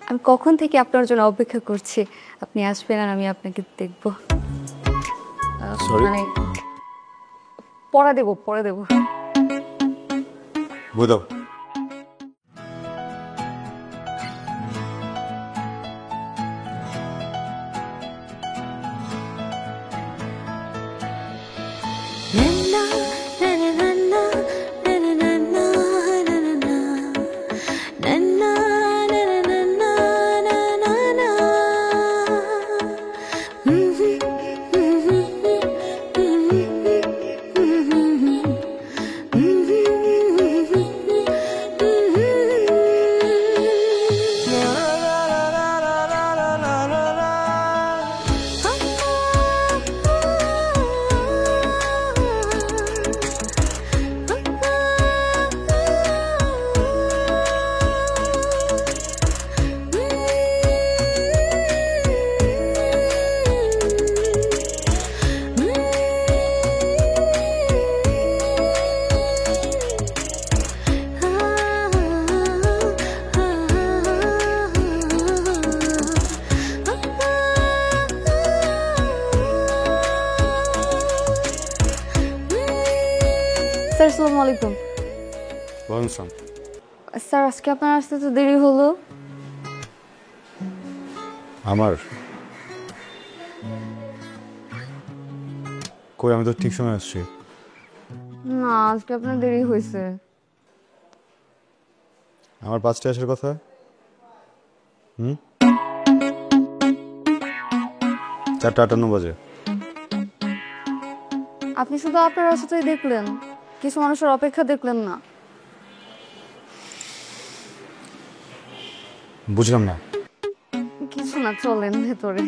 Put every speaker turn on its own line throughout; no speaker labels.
আমি কখন থেকে আপনার জন্য অপেক্ষা করছি, আপনি আসবেন আর আমি আপনাকে দেখব। মানে পড়া দেব।
বুঝাও।
স্যার আসসালামু আলাইকুম।
ওয়ালাইকুম আসসালাম।
স্যার আজকে আপনার আসতে তো দেরি হলো।
আমার কই, আমি তো ঠিক সময় আসছি।
না, আজকে আপনার দেরি হয়েছে।
আমার 5টায় আসার কথা। 4:58 বাজে।
আপনি শুধু আপনার রাস্তাতেই দেখলেন, কিছু মানুষের অপেক্ষা দেখলেন না।
বুঝলাম না।
কিছু না, চলেন ভেতরে।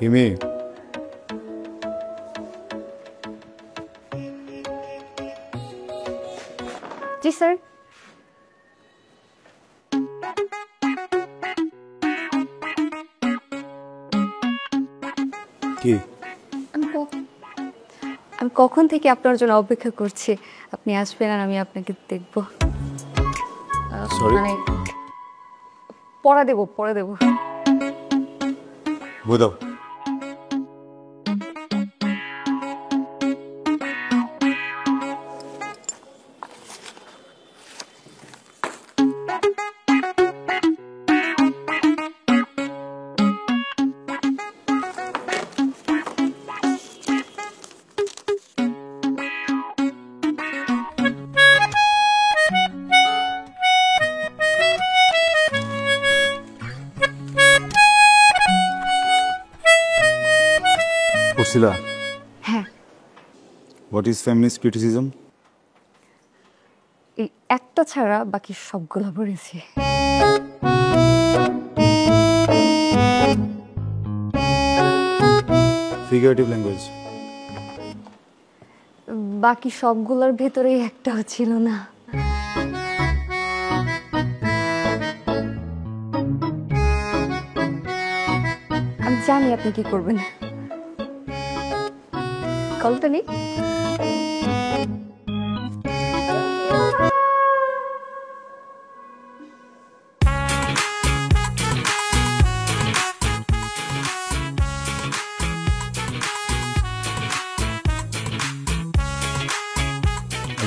হিমি,
জি স্যার।
কি?
আমি কখন থেকে আপনার জন্য অপেক্ষা করছি, আপনি আসবেন আর আমি আপনাকে দেখব। মানে পড়া দেব।
বুঝাও। পড়ছিলা?
হ্যাঁ।
What is feminist criticism?
এই একটা ছাড়া বাকি সবগুলো পড়েছি।
Figurative language?
বাকি সবগুলোর ভেতরেই একটাও ছিল না। আমি জানি আপনি কি করবেন। কলটা নেই।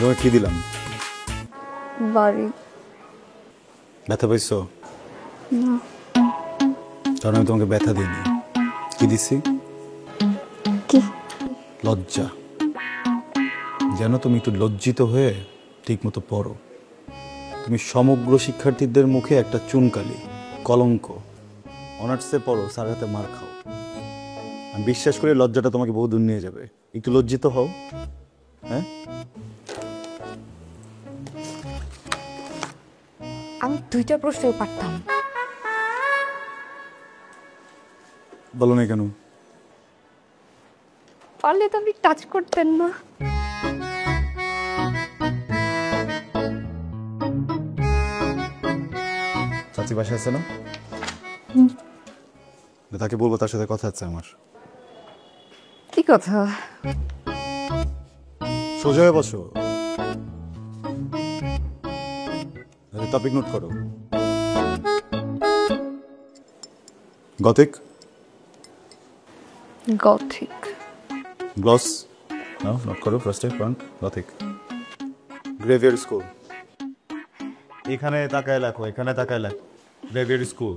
তোমাকে কি দিলাম?
বাড়ি।
ব্যথা পাইছো?
না।
কারণ আমি তোমাকে ব্যথা দিইনি। কি দিছি?
কি?
লজ্জা। যেন তুমি একটু লজ্জিত হয়ে ঠিক মতো পড়ো। তুমি সমগ্র শিক্ষার্থীদের মুখে একটা চুনকালি, কলঙ্ক। অনার্সে পড়ো, স্যার হাতে মার খাও। আমি বিশ্বাস করি লজ্জাটা তোমাকে বহু দূর নিয়ে যাবে। একটু লজ্জিত হও। হ্যাঁ,
আমি 2টা প্রশ্নই পারতাম।
বলো না কেন?
পারলে তো আপনি টাচ করতেন না।
চাচি বাসায় আছে না? তাকে বলবো তার সাথে কথা আছে আমার।
কি কথা?
সোজা হয়ে বসো, টপিক নোট করো। Gothic
Gothic.
গ্লস নাও নোট করো। First point Gothic. Graveyard school. এখানে তাকায় লেখো, এখানে তাকায় লেখো। Graveyard school.